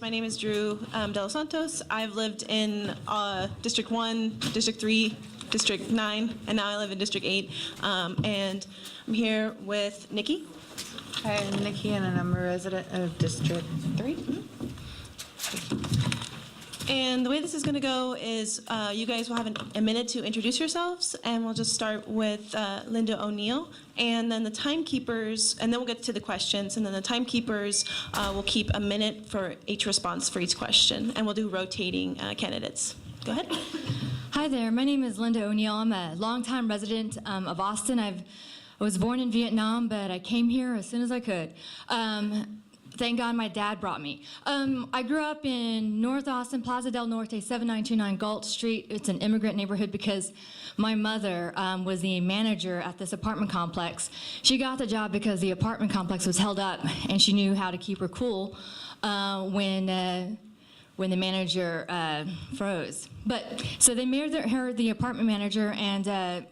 My name is Drew De Los Santos. I've lived in District 1, District 3, District 9, and now I live in District 8. And I'm here with Nikki. Hi, I'm Nikki, and I'm a resident of District 3. And the way this is going to go is you guys will have a minute to introduce yourselves, and we'll just start with Linda O'Neill, and then the timekeepers, and then we'll get to the questions, and then the timekeepers will keep a minute for each response for each question, and we'll do rotating candidates. Go ahead. Hi there, my name is Linda O'Neill. I'm a longtime resident of Austin. I was born in Vietnam, but I came here as soon as I could. Thank God my dad brought me. I grew up in North Austin, Plaza del Norte, 7929 Galt Street. It's an immigrant neighborhood because my mother was the manager at this apartment complex. She got the job because the apartment complex was held up, and she knew how to keep her cool when the manager froze. So they made her the apartment manager, and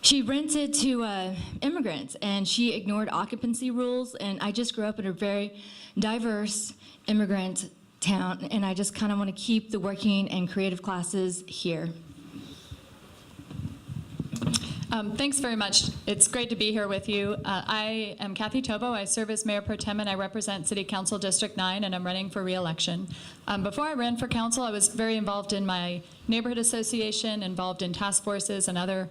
she rented to immigrants, and she ignored occupancy rules, and I just grew up in a very diverse immigrant town, and I just kind of want to keep the working and creative classes here. Thanks very much. It's great to be here with you. I am Kathy Tobo. I serve as Mayor Pro Tem, and I represent City Council District 9, and I'm running for re-election. Before I ran for council, I was very involved in my neighborhood association, involved in task forces and other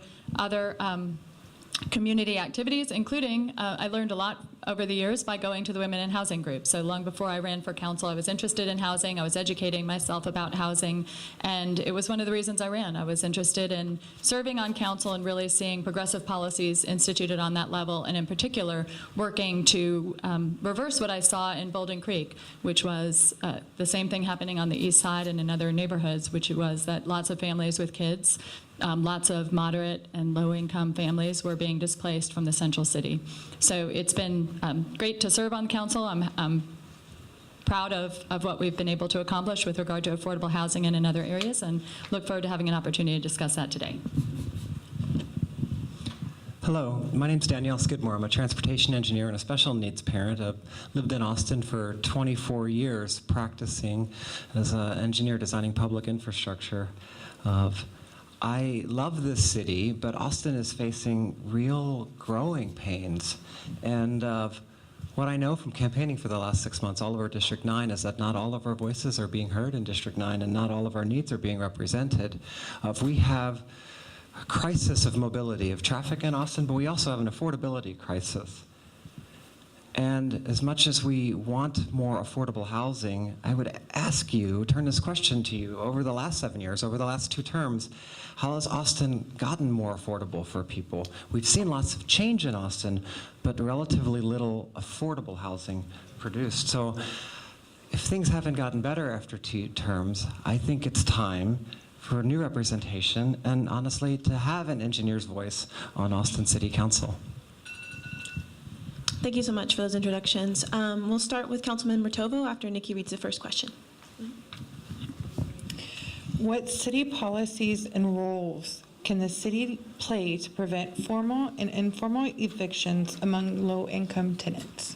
community activities, including I learned a lot over the years by going to the Women in Housing group. So long before I ran for council, I was interested in housing. I was educating myself about housing, and it was one of the reasons I ran. I was interested in serving on council and really seeing progressive policies instituted on that level, and in particular, working to reverse what I saw in Bolden Creek, which was the same thing happening on the east side and in other neighborhoods, which was that lots of families with kids, lots of moderate and low-income families were being displaced from the central city. So it's been great to serve on council. I'm proud of what we've been able to accomplish with regard to affordable housing and in other areas, and look forward to having an opportunity to discuss that today. Hello, my name's Danielle Skidmore. I'm a transportation engineer and a special needs parent. I've lived in Austin for 24 years practicing as an engineer designing public infrastructure. I love this city, but Austin is facing real growing pains. And what I know from campaigning for the last 6 months all over District 9 is that not all of our voices are being heard in District 9, and not all of our needs are being represented. We have a crisis of mobility, of traffic in Austin, but we also have an affordability crisis. And as much as we want more affordable housing, I would ask you, turn this question to you, over the last 7 years, over the last 2 terms, how has Austin gotten more affordable for people? We've seen lots of change in Austin, but relatively little affordable housing produced. So if things haven't gotten better after 2 terms, I think it's time for new representation, and honestly, to have an engineer's voice on Austin City Council. Thank you so much for those introductions. We'll start with Councilmember Tovo after Nikki reads the first question. What city policies and rules can the city play to prevent formal and informal evictions among low-income tenants?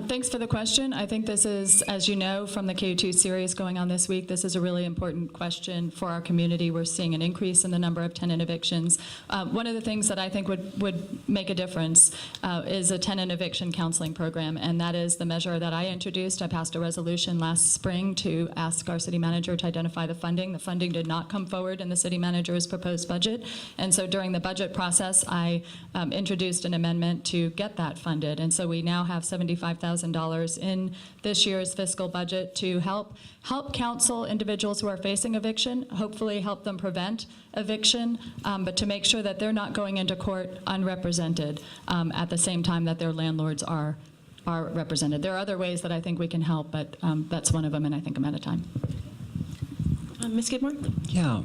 Thanks for the question. I think this is, as you know, from the K2 series going on this week, this is a really important question for our community. We're seeing an increase in the number of tenant evictions. One of the things that I think would make a difference is a tenant eviction counseling program, and that is the measure that I introduced. I passed a resolution last spring to ask our city manager to identify the funding. The funding did not come forward in the city manager's proposed budget, and so during the budget process, I introduced an amendment to get that funded, and so we now have $75,000 in this year's fiscal budget to help counsel individuals who are facing eviction, hopefully help them prevent eviction, but to make sure that they're not going into court unrepresented at the same time that their landlords are represented. There are other ways that I think we can help, but that's one of them, and I think I'm out of time. Ms. Skidmore? Yeah.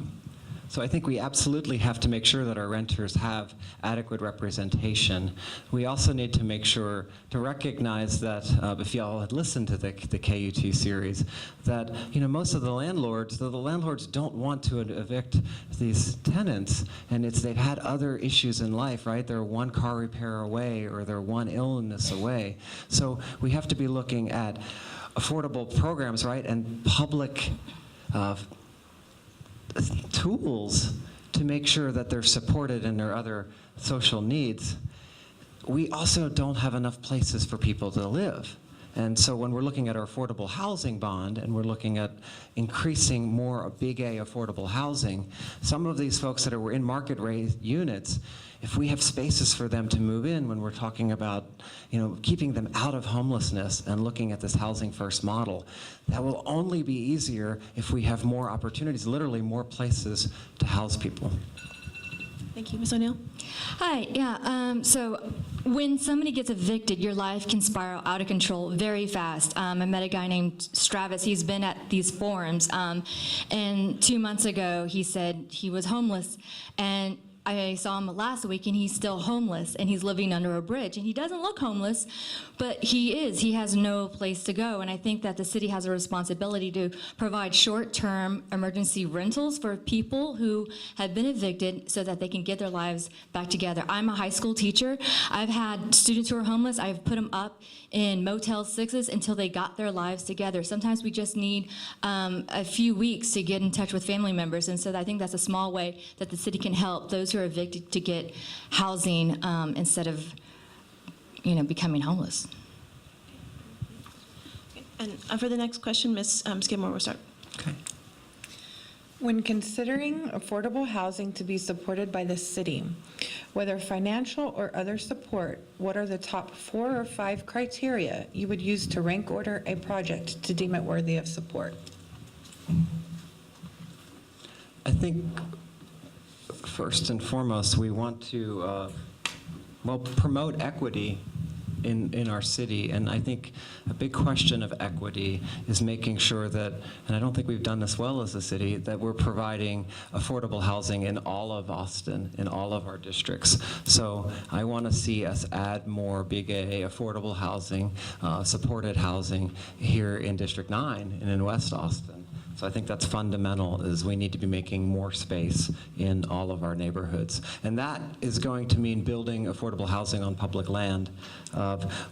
So I think we absolutely have to make sure that our renters have adequate representation. We also need to make sure to recognize that, if y'all had listened to the KU2 series, that most of the landlords don't want to evict these tenants, and they've had other issues in life, right? They're one car repair away, or they're one illness away. So we have to be looking at affordable programs, right, and public tools to make sure that they're supported in their other social needs. We also don't have enough places for people to live. And so when we're looking at our affordable housing bond and we're looking at increasing more big A affordable housing, some of these folks that are in market rate units, if we have spaces for them to move in when we're talking about keeping them out of homelessness and looking at this housing first model, that will only be easier if we have more opportunities, literally more places to house people. Thank you. Ms. O'Neill? Hi, yeah, so when somebody gets evicted, your life can spiral out of control very fast. I met a guy named Stravis. He's been at these forums, and 2 months ago, he said he was homeless, and I saw him last week, and he's still homeless, and he's living under a bridge, and he doesn't look homeless, but he has no place to go, and I think that the city has a responsibility to provide short-term emergency rentals for people who have been evicted so that they can get their lives back together. I'm a high school teacher. I've had students who are homeless. I've put them up in Motel 6s until they got their lives together. Sometimes we just need a few weeks to get in touch with family members, and so I think that's a small way that the city can help those who are evicted to get housing instead of becoming homeless. And for the next question, Ms. Skidmore will start. Okay. When considering affordable housing to be supported by the city, whether financial or other support, what are the top 4 or 5 criteria you would use to rank order a project to deem it worthy of support? I think first and foremost, we want to promote equity in our city, and I think a big question of equity is making sure that, and I don't think we've done this well as a city, that we're providing affordable housing in all of Austin, in all of our districts. So I want to see us add more big A affordable housing, supported housing here in District 9 and in West Austin. So I think that's fundamental, is we need to be making more space in all of our neighborhoods. And that is going to mean building affordable housing on public land.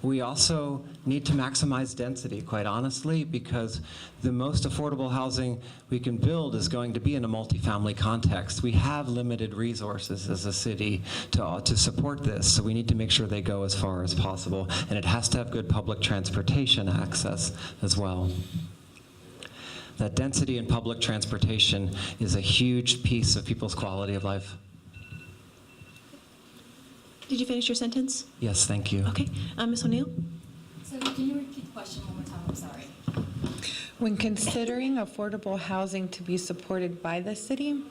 We also need to maximize density, quite honestly, because the most affordable housing we can build is going to be in a multifamily context. We have limited resources as a city to support this, so we need to make sure they go as far as possible. And it has to have good public transportation access as well. That density in public transportation is a huge piece of people's quality of life. Did you finish your sentence? Yes, thank you. Okay. Ms. O'Neill? So can you repeat the question one more time? I'm sorry. When considering affordable housing to be supported by the city,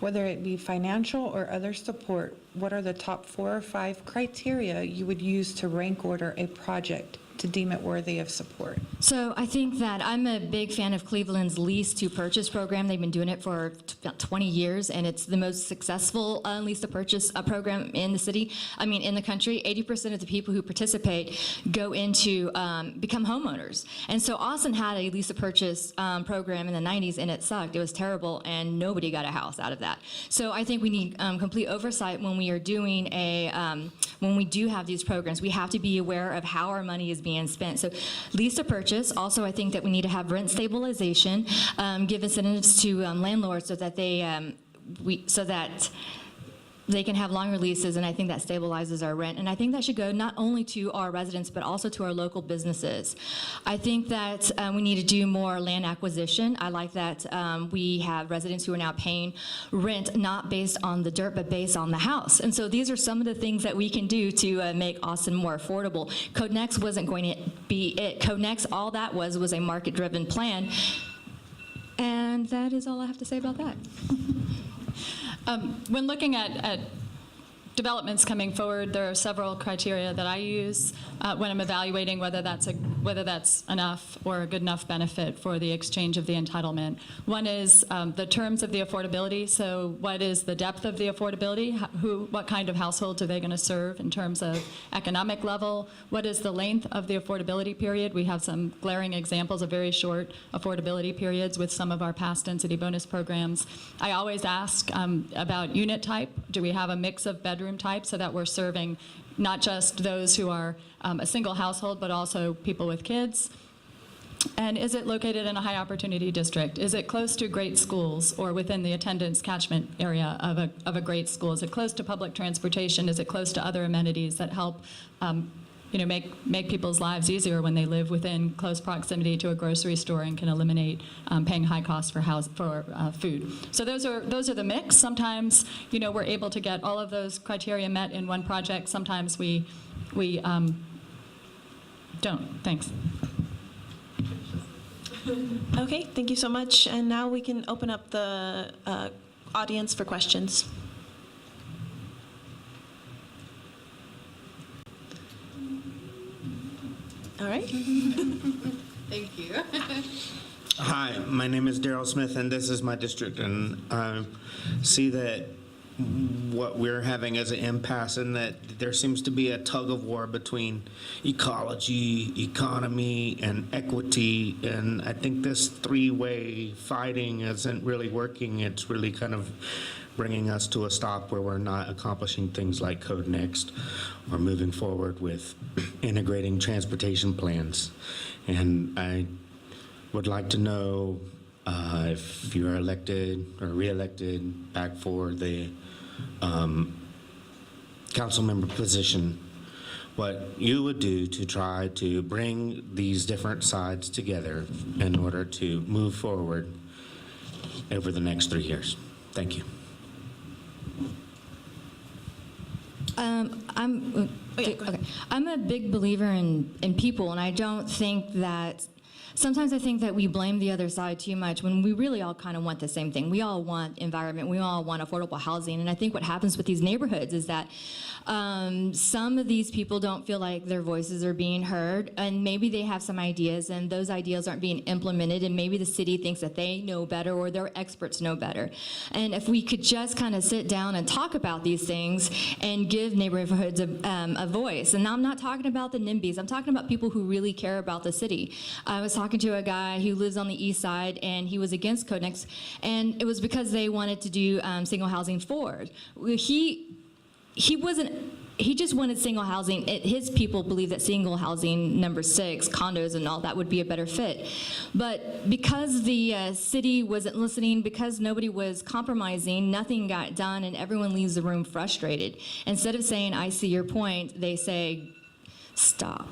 whether it be financial or other support, what are the top 4 or 5 criteria you would use to rank order a project to deem it worthy of support? So I think that I'm a big fan of Cleveland's lease to purchase program. They've been doing it for about 20 years, and it's the most successful lease to purchase program in the city. I mean, in the country. 80% of the people who participate go into become homeowners. And so Austin had a lease to purchase program in the 90s, and it sucked. It was terrible, and nobody got a house out of that. So I think we need complete oversight when we are doing when we do have these programs. We have to be aware of how our money is being spent. So lease to purchase. Also, I think that we need to have rent stabilization, give incentives to landlords so that they can have longer leases, and I think that stabilizes our rent. And I think that should go not only to our residents, but also to our local businesses. I think that we need to do more land acquisition. I like that we have residents who are now paying rent not based on the dirt, but based on the house. And so these are some of the things that we can do to make Austin more affordable. Code Next wasn't going to be it. Code Next, all that was a market-driven plan. And that is all I have to say about that. When looking at developments coming forward, there are several criteria that I use when I'm evaluating whether that's a whether that's enough or a good enough benefit for the exchange of the entitlement. One is the terms of the affordability. So what is the depth of the affordability? What kind of households are they going to serve in terms of economic level? What is the length of the affordability period? We have some glaring examples of very short affordability periods with some of our past density bonus programs. I always ask about unit type. Do we have a mix of bedroom types so that we're serving not just those who are a single household, but also people with kids? And is it located in a high opportunity district? Is it close to great schools or within the attendance catchment area of a great school? Is it close to public transportation? Is it close to other amenities that help make people's lives easier when they live within close proximity to a grocery store and can eliminate paying high costs for food? So those are the mix. Sometimes we're able to get all of those criteria met in one project. Sometimes we don't. Thanks. Okay, thank you so much. And now we can open up the audience for questions. All right. Thank you. Hi, my name is Daryl Smith, and this is my district, and I see that what we're having as an impasse, and that there seems to be a tug of war between ecology, economy, and equity, and I think this three-way fighting isn't really working. It's really kind of bringing us to a stop where we're not accomplishing things like Code Next or moving forward with integrating transportation plans. And I would like to know if you are elected or re-elected back for the council member position, what you would do to try to bring these different sides together in order to move forward over the next 3 years. Thank you. I'm a big believer in people, and I don't think that. Sometimes I think that we blame the other side too much when we really all kind of want the same thing. We all want environment. We all want affordable housing. And I think what happens with these neighborhoods is that some of these people don't feel like their voices are being heard, and maybe they have some ideas and those ideas aren't being implemented, and maybe the city thinks that they know better or their experts know better. And if we could just kind of sit down and talk about these things and give neighborhoods a voice. And I'm not talking about the NIMBYs. I'm talking about people who really care about the city. I was talking to a guy who lives on the east side, and he was against Code Next, and it was because they wanted to do single housing forward. He just wanted single housing. His people believe that single housing, number 6, condos and all that would be a better fit. But because the city wasn't listening, because nobody was compromising, nothing got done, and everyone leaves the room frustrated. Instead of saying, I see your point, they say, stop.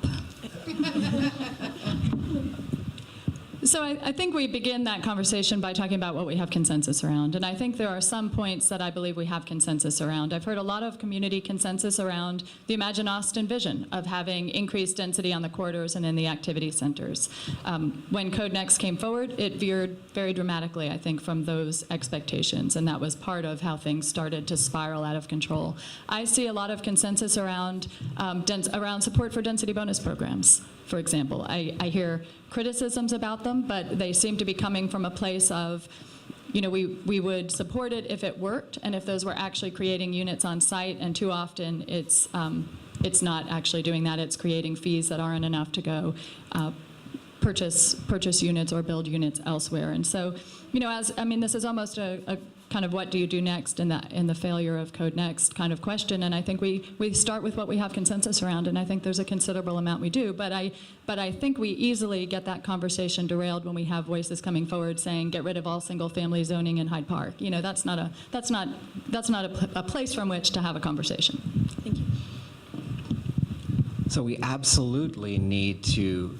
So I think we begin that conversation by talking about what we have consensus around. And I think there are some points that I believe we have consensus around. I've heard a lot of community consensus around the Imagine Austin vision of having increased density on the corridors and in the activity centers. When Code Next came forward, it veered very dramatically, I think, from those expectations. And that was part of how things started to spiral out of control. I see a lot of consensus around support for density bonus programs, for example. I hear criticisms about them, but they seem to be coming from a place of, we would support it if it worked and if those were actually creating units on site, and too often it's not actually doing that. It's creating fees that aren't enough to go purchase units or build units elsewhere. And so, this is almost a kind of what do you do next in the failure of Code Next kind of question. And I think we start with what we have consensus around, and I think there's a considerable amount we do. But I think we easily get that conversation derailed when we have voices coming forward saying get rid of all single-family zoning in Hyde Park. That's not a place from which to have a conversation. Thank you. So we absolutely need to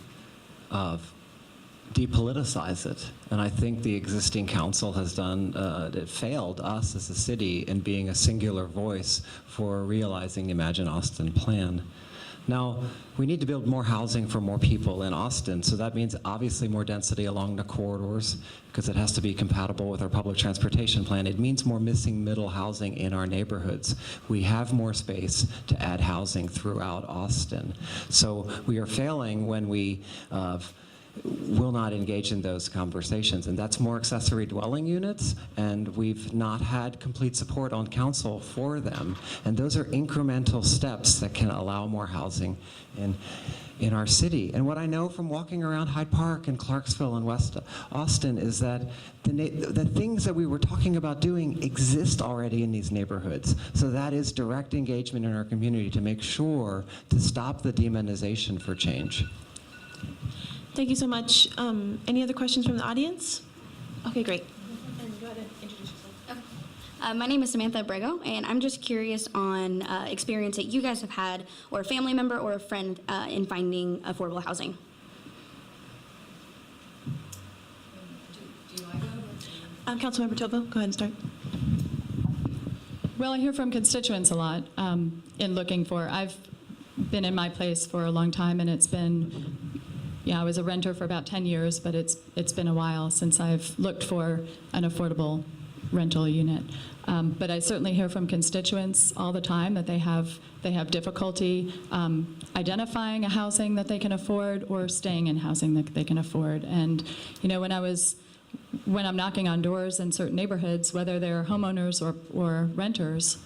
depoliticize it. And I think the existing council has it failed us as a city in being a singular voice for realizing the Imagine Austin plan. Now, we need to build more housing for more people in Austin, so that means obviously more density along the corridors, because it has to be compatible with our public transportation plan. It means more missing middle housing in our neighborhoods. We have more space to add housing throughout Austin. So we are failing when we will not engage in those conversations, and that's more accessory dwelling units, and we've not had complete support on council for them. And those are incremental steps that can allow more housing in our city. And what I know from walking around Hyde Park and Clarksville and West Austin is that the things that we were talking about doing exist already in these neighborhoods. So that is direct engagement in our community to make sure to stop the demonization for change. Thank you so much. Any other questions from the audience? Okay, great. And go ahead and introduce yourself. My name is Samantha Berger, and I'm just curious on experience that you guys have had, or a family member or a friend in finding affordable housing. Councilmember Tovo, go ahead and start. Well, I hear from constituents a lot in looking for. I've been in my place for a long time, and it's been, yeah, I was a renter for about 10 years, but it's been a while since I've looked for an affordable rental unit. But I certainly hear from constituents all the time that they have difficulty identifying a housing that they can afford or staying in housing that they can afford. And you know, when I'm knocking on doors in certain neighborhoods, whether they're homeowners or renters,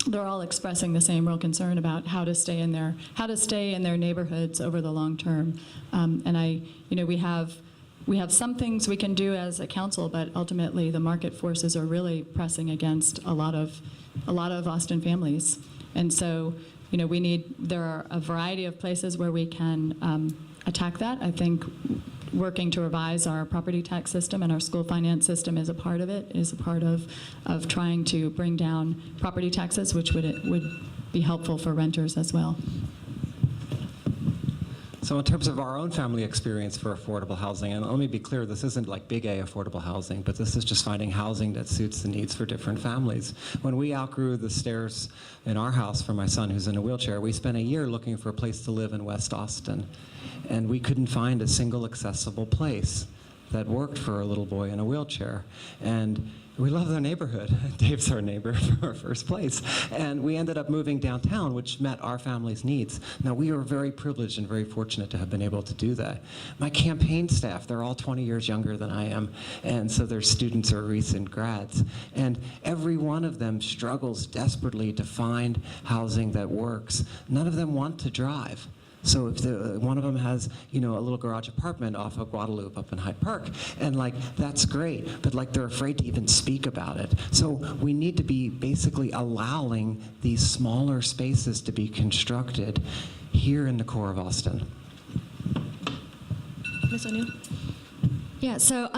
they're all expressing the same real concern about how to stay in their neighborhoods over the long term. And we have some things we can do as a council, but ultimately the market forces are really pressing against a lot of Austin families. And so, you know, there are a variety of places where we can attack that. I think working to revise our property tax system and our school finance system is a part of it, is a part of trying to bring down property taxes, which would be helpful for renters as well. So in terms of our own family experience for affordable housing, and let me be clear, this isn't like big A affordable housing, but this is just finding housing that suits the needs for different families. When we outgrew the stairs in our house for my son who's in a wheelchair, we spent a year looking for a place to live in West Austin, and we couldn't find a single accessible place that worked for a little boy in a wheelchair. And we love the neighborhood. Dave's our neighbor from our first place. And we ended up moving downtown, which met our family's needs. Now, we are very privileged and very fortunate to have been able to do that. My campaign staff, they're all 20 years younger than I am, and so their students are recent grads. And every one of them struggles desperately to find housing that works. None of them want to drive. So if one of them has, you know, a little garage apartment off of Guadalupe up in Hyde Park, and like, that's great, but like, they're afraid to even speak about it. So we need to be basically allowing these smaller spaces to be constructed here in the core of Austin. Ms. O'Neill? Yeah, so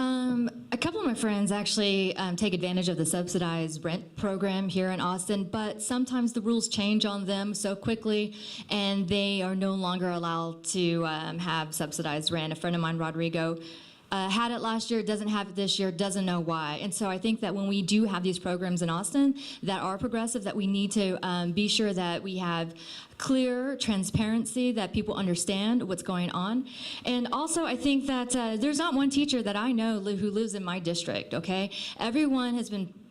a couple of my friends actually take advantage of the subsidized rent program here in Austin, but sometimes the rules change on them so quickly, and they are no longer allowed to have subsidized rent. A friend of mine, Rodrigo, had it last year, doesn't have it this year, doesn't know why. And so I think that when we do have these programs in Austin that are progressive, that we need to be sure that we have clear transparency, that people understand what's going on. And also, I think that there's not one teacher that I know who lives in my district, okay? Everyone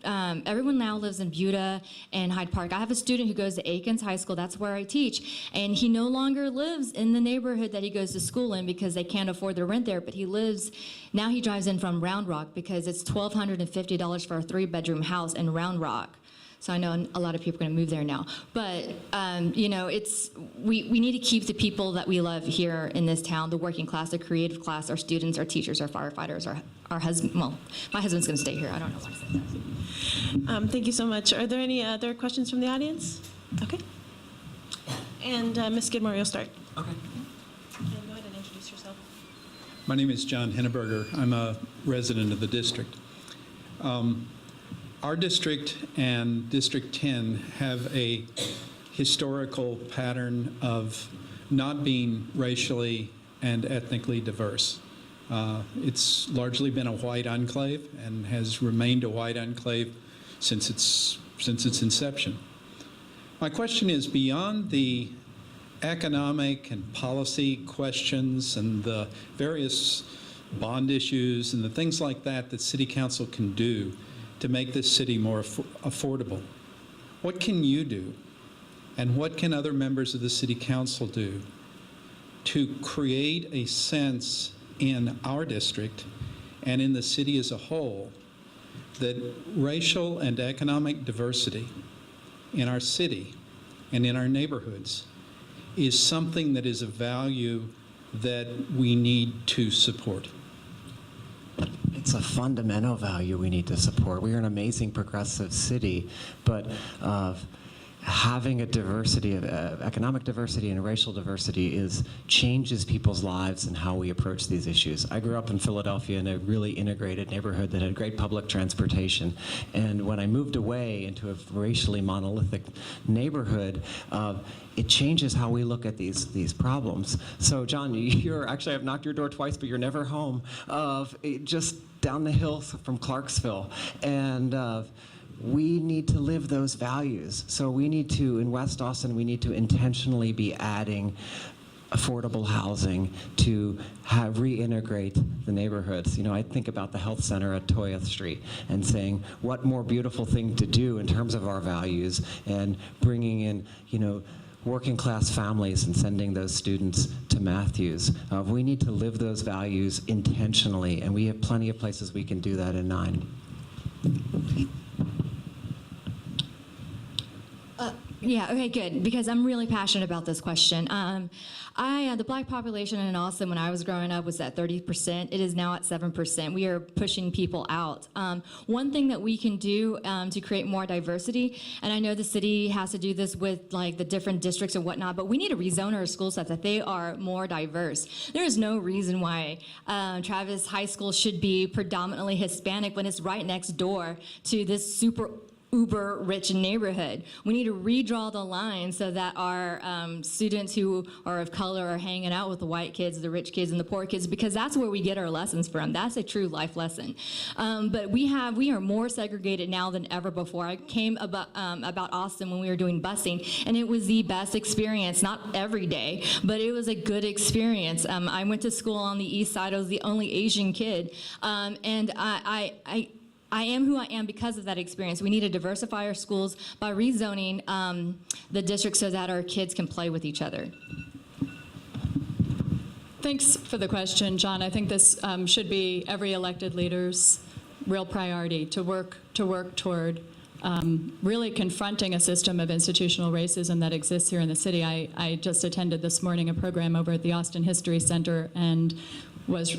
now lives in Buda and Hyde Park. I have a student who goes to Aikens High School, that's where I teach, and he no longer lives in the neighborhood that he goes to school in because they can't afford the rent there, but he drives in from Round Rock because it's $1,250 for a 3-bedroom house in Round Rock. So I know a lot of people are going to move there now. But, you know, we need to keep the people that we love here in this town, the working class, the creative class, our students, our teachers, our firefighters, our husband. Well, my husband's going to stay here. I don't know why I said that. Thank you so much. Are there any other questions from the audience? Okay. And Ms. Skidmore, you'll start. Okay. And go ahead and introduce yourself. My name is John Henneberger. I'm a resident of the district. Our district and District 10 have a historical pattern of not being racially and ethnically diverse. It's largely been a white enclave and has remained a white enclave since its inception. My question is, beyond the economic and policy questions and the various bond issues and the things like that that City Council can do to make this city more affordable. What can you do? And what can other members of the City Council do to create a sense in our district and in the city as a whole that racial and economic diversity in our city and in our neighborhoods is something that is a value that we need to support? It's a fundamental value we need to support. We are an amazing progressive city, but having a diversity of economic diversity and racial diversity changes people's lives and how we approach these issues. I grew up in Philadelphia in a really integrated neighborhood that had great public transportation, and when I moved away into a racially monolithic neighborhood, it changes how we look at these problems. So, John, I've knocked your door twice, but you're never home. Just down the hill from Clarksville, and we need to live those values. So we need to, in West Austin, we need to intentionally be adding affordable housing to reintegrate the neighborhoods. I think about the health center at Toyeth Street and saying, what more beautiful thing to do in terms of our values and bringing in, working class families and sending those students to Matthews. We need to live those values intentionally, and we have plenty of places we can do that in 9. Yeah, okay, good, because I'm really passionate about this question. The black population in Austin when I was growing up was at 30%. It is now at 7%. We are pushing people out. One thing that we can do to create more diversity, and I know the city has to do this with the different districts and whatnot, but we need to rezone our school so that they are more diverse. There is no reason why Travis High School should be predominantly Hispanic when it's right next door to this super uber rich neighborhood. We need to redraw the line so that our students who are of color are hanging out with the white kids, the rich kids, and the poor kids, because that's where we get our lessons from. That's a true life lesson. But we are more segregated now than ever before. I came about Austin when we were doing busing, and it was the best experience, not every day, but it was a good experience. I went to school on the east side. I was the only Asian kid, and I am who I am because of that experience. We need to diversify our schools by rezoning the district so that our kids can play with each other. Thanks for the question, John. I think this should be every elected leader's real priority to work toward really confronting a system of institutional racism that exists here in the city. I just attended this morning a program over at the Austin History Center and was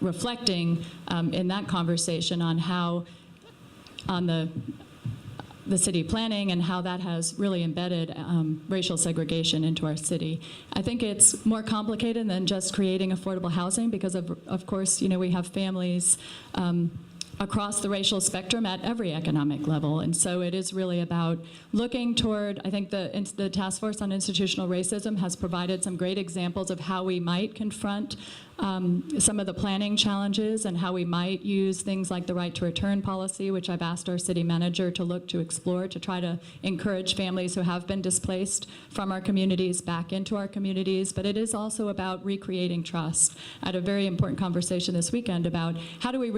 reflecting in that conversation on how on the city planning and how that has really embedded racial segregation into our city. I think it's more complicated than just creating affordable housing because of course, we have families across the racial spectrum at every economic level. And so it is really about looking toward, I think the Task Force on Institutional Racism has provided some great examples of how we might confront some of the planning challenges and how we might use things like the right to return policy, which I've asked our city manager to look to explore to try to encourage families who have been displaced from our communities back into our communities. But it is also about recreating trust. I had a very important conversation this weekend about how do we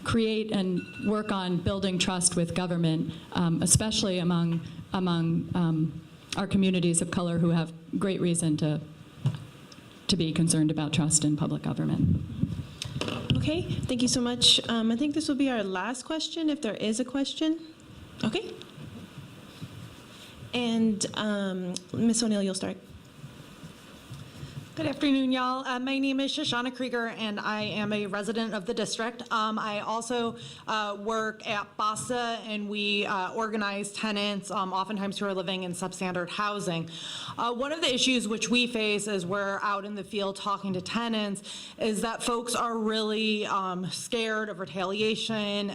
create and work on building trust with government, especially among our communities of color who have great reason to be concerned about trust in public government. Okay, thank you so much. I think this will be our last question, if there is a question. Okay. And Ms. O'Neill, you'll start. Good afternoon, y'all. My name is Shoshana Krieger, and I am a resident of the district. I also work at BASA, and we organize tenants, oftentimes who are living in substandard housing. One of the issues which we face as we're out in the field talking to tenants is that folks are really scared of retaliation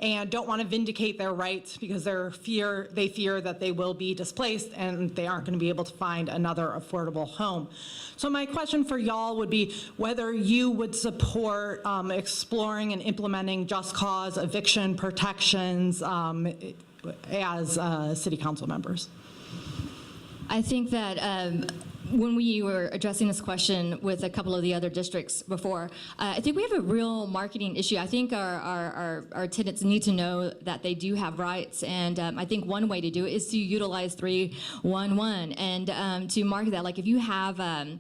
and don't want to vindicate their rights because they fear that they will be displaced and they aren't going to be able to find another affordable home. So my question for y'all would be whether you would support exploring and implementing just cause eviction protections as city council members. I think that when we were addressing this question with a couple of the other districts before, I think we have a real marketing issue. I think our tenants need to know that they do have rights, and I think one way to do it is to utilize 311 and to market that. Like if you have a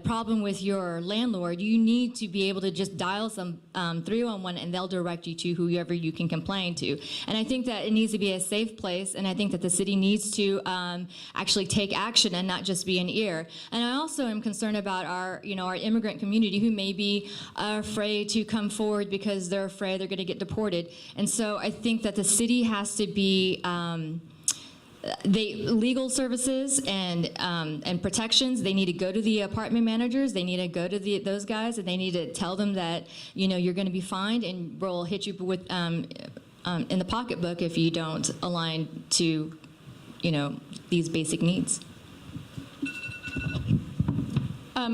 problem with your landlord, you need to be able to just dial some 311 and they'll direct you to whoever you can complain to. And I think that it needs to be a safe place, and I think that the city needs to actually take action and not just be an ear. And I also am concerned about our immigrant community who may be afraid to come forward because they're afraid they're going to get deported. And so I think that the city has to be legal services and protections. They need to go to the apartment managers. They need to go to those guys, and they need to tell them that you're going to be fined and we'll hit you with in the pocketbook if you don't align to these basic needs.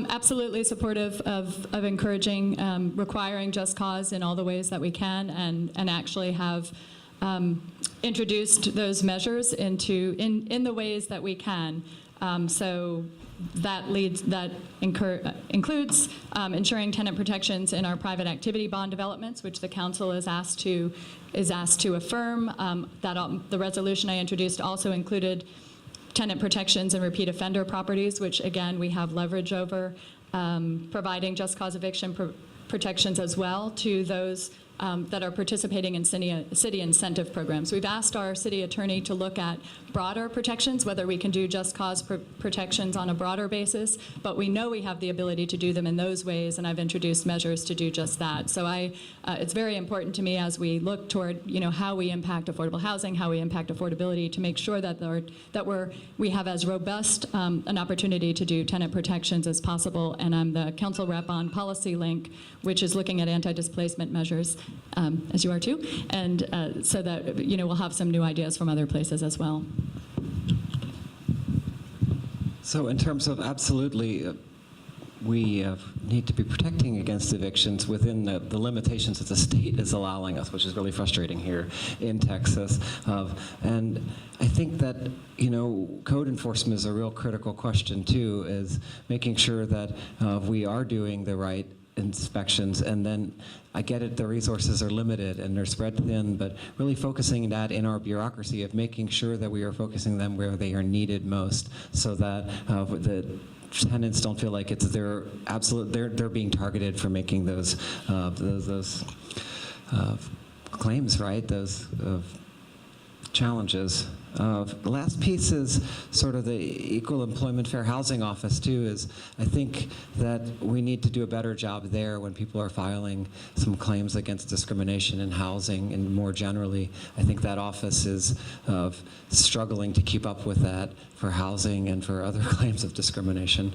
Absolutely supportive of encouraging, requiring just cause in all the ways that we can, and actually have introduced those measures in the ways that we can. So that includes ensuring tenant protections in our private activity bond developments, which the council is asked to affirm. The resolution I introduced also included tenant protections and repeat offender properties, which again we have leverage over, providing just cause eviction protections as well to those that are participating in city incentive programs. We've asked our city attorney to look at broader protections, whether we can do just cause protections on a broader basis, but we know we have the ability to do them in those ways, and I've introduced measures to do just that. So it's very important to me as we look toward how we impact affordable housing, how we impact affordability, to make sure that we have as robust an opportunity to do tenant protections as possible. And I'm the council rep on Policy Link, which is looking at anti-displacement measures, as you are too, and so that we'll have some new ideas from other places as well. So in terms of absolutely, we need to be protecting against evictions within the limitations that the state is allowing us, which is really frustrating here in Texas. And I think that, code enforcement is a real critical question too, is making sure that we are doing the right inspections. And then I get it, the resources are limited and they're spread thin, but really focusing that in our bureaucracy of making sure that we are focusing them where they are needed most, so that the tenants don't feel like it's they're being targeted for making those claims, right? Those challenges. The last piece is sort of the Equal Employment Fair Housing Office too. Is I think that we need to do a better job there when people are filing some claims against discrimination in housing, and more generally, I think that office is struggling to keep up with that for housing and for other claims of discrimination.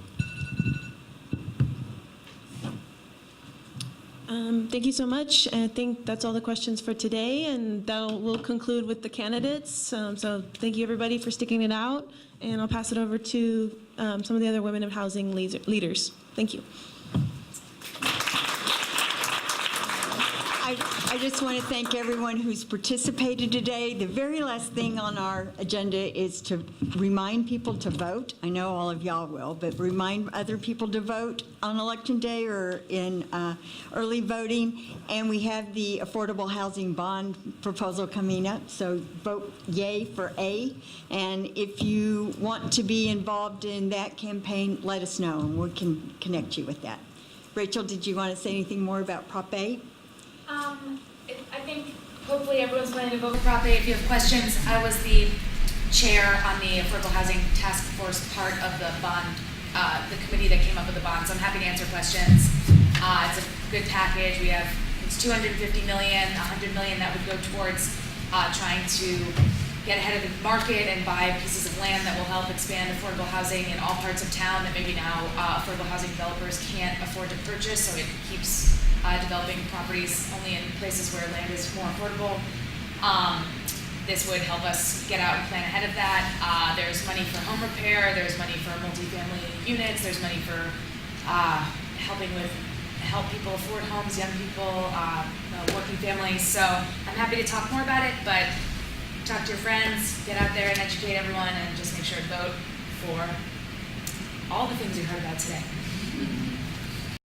Thank you so much. I think that's all the questions for today, and we'll conclude with the candidates. So thank you, everybody, for sticking it out, and I'll pass it over to some of the other women of housing leaders. Thank you. I just want to thank everyone who's participated today. The very last thing on our agenda is to remind people to vote. I know all of y'all will, but remind other people to vote on Election Day or in early voting. And we have the affordable housing bond proposal coming up, so vote yay for A. And if you want to be involved in that campaign, let us know, and we can connect you with that. Rachel, did you want to say anything more about Prop A? I think hopefully everyone's planning to vote for Prop A. If you have questions, I was the chair on the Affordable Housing Task Force part of the bond, the committee that came up with the bond, so I'm happy to answer questions. It's a good package. It's $250 million, $100 million that would go towards trying to get ahead of the market and buy pieces of land that will help expand affordable housing in all parts of town that maybe now affordable housing developers can't afford to purchase, so it keeps developing properties only in places where land is more affordable. This would help us get out and plan ahead of that. There's money for home repair, there's money for multifamily units, there's money for help people afford homes, young people, working families. So I'm happy to talk more about it, but talk to your friends, get out there and educate everyone, and just make sure to vote for all the things we heard about today.